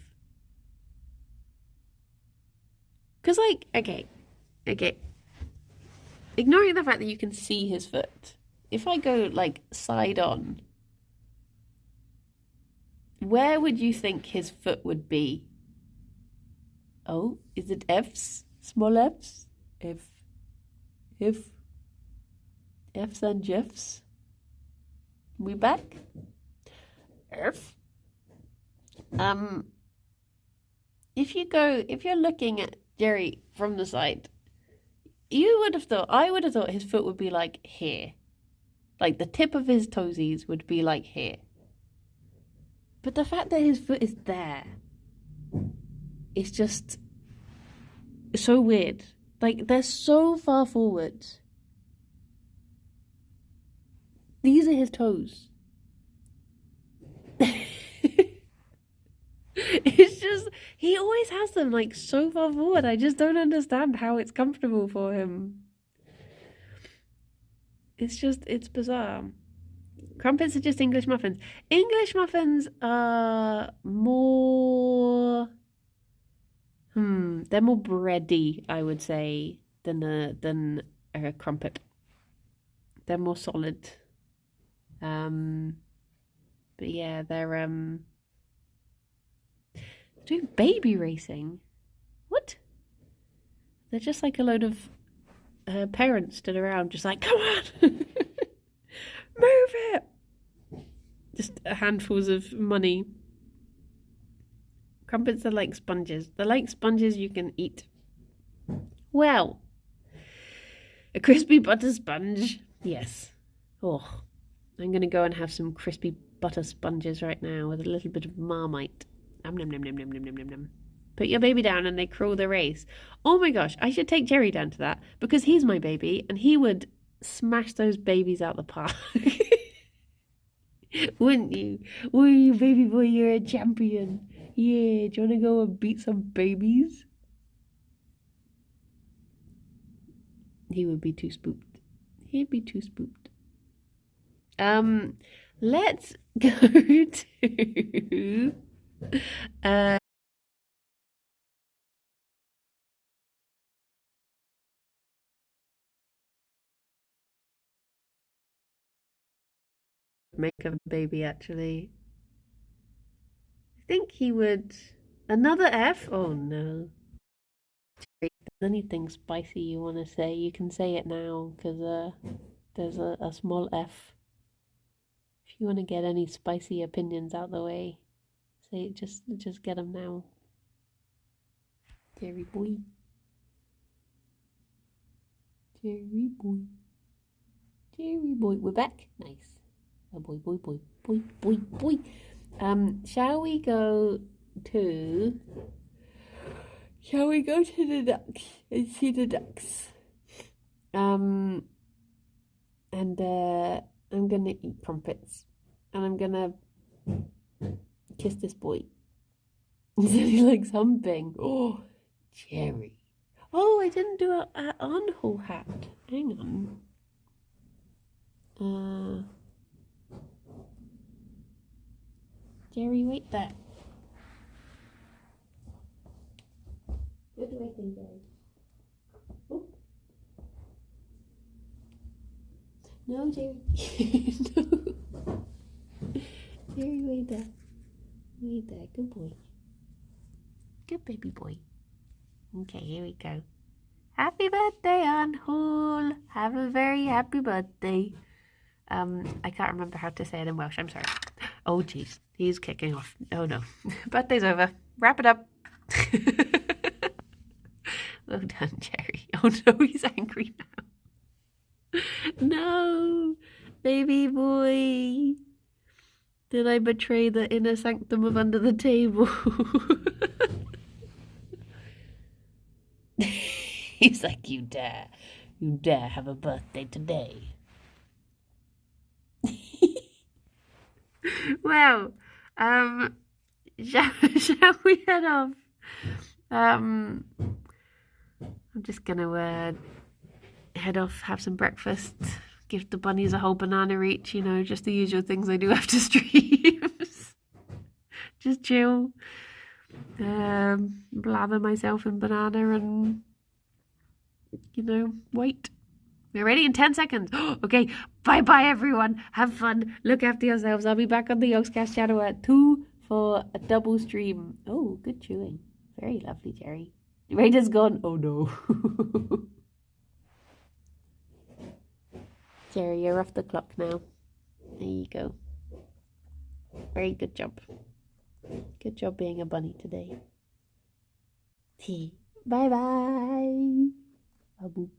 [SPEAKER 1] Because, like, okay. Ignoring the fact that you can see his foot, if I go, like, side on, where would you think his foot would be? Oh, is it F's? Small F's? F, F's and Jeff's? We back? F. If you're looking at Gerry from the side, I would have thought his foot would be like here. Like the tip of his toesies would be like here. But the fact that his foot is there, it's just so weird. Like they're so far forward. These are his toes. It's just, he always has them like so far forward. I just don't understand how it's comfortable for him. It's bizarre. Crumpets are just English muffins. English muffins are more, they're more bready, I would say, than a crumpet. They're more solid. But yeah, they're doing baby racing. What? They're just like a load of parents stood around, just like, come on, move it. Just handfuls of money. Crumpets are like sponges. They're like sponges you can eat. Well, a crispy butter sponge. Yes. Oh, I'm going to go and have some crispy butter sponges right now with a little bit of Marmite. Nom, nom, nom, nom, nom, nom, nom, nom. Put your baby down and they crawl the race. Oh my gosh, I should take Gerry down to that because he's my baby and he would smash those babies out the park. Wouldn't you? Oh, you baby boy, you're a champion. Yeah, do you want to go and beat some babies? He would be too spooked. He'd be too spooked. Let's go to make a baby actually. I think he would another F? Oh no. If there's anything spicy you want to say, you can say it now because there's a small F. If you want to get any spicy opinions out the way, say it, just get them now. Gerry boy. Gerry boy. Gerry boy. We're back. Nice. Oh boy, boy, boy, boy, boy, boy. Shall we go to the ducks and see the ducks? And I'm gonna eat crumpets and I'm gonna kiss this boy. He likes humping. Oh, Gerry. Oh, I didn't do an on-hole hat. Hang on. Gerry, wait there. Good waiting, Gerry. Oh. No, Gerry. No. Gerry, wait there. Wait there. Good boy. Good baby boy. Okay, here we go. Happy birthday, on-hole. Have a very happy birthday. I can't remember how to say it in Welsh. I'm sorry. Oh, jeez. He's kicking off. Oh, no. Birthday's over. Wrap it up. Well done, Gerry. Oh, no, he's angry now. No, baby boy. Did I betray the inner sanctum of under the table? He's like, you dare have a birthday today. Well, shall we head off? I'm just gonna head off, have some breakfast, give the bunnies a whole banana each, you know, just the usual things I do after streams. Just chill, blather myself in banana and, you know, wait. We're ready in 10 seconds. Okay, bye-bye, everyone. Have fun. Look after yourselves. I'll be back on the Yogscast channel at 2 for a double stream. Oh, good chewing. Very lovely, Gerry. Raider's gone. Oh, no. Gerry, you're off the clock now. There you go. Very good job. Good job being a bunny today. Bye-bye. Boop.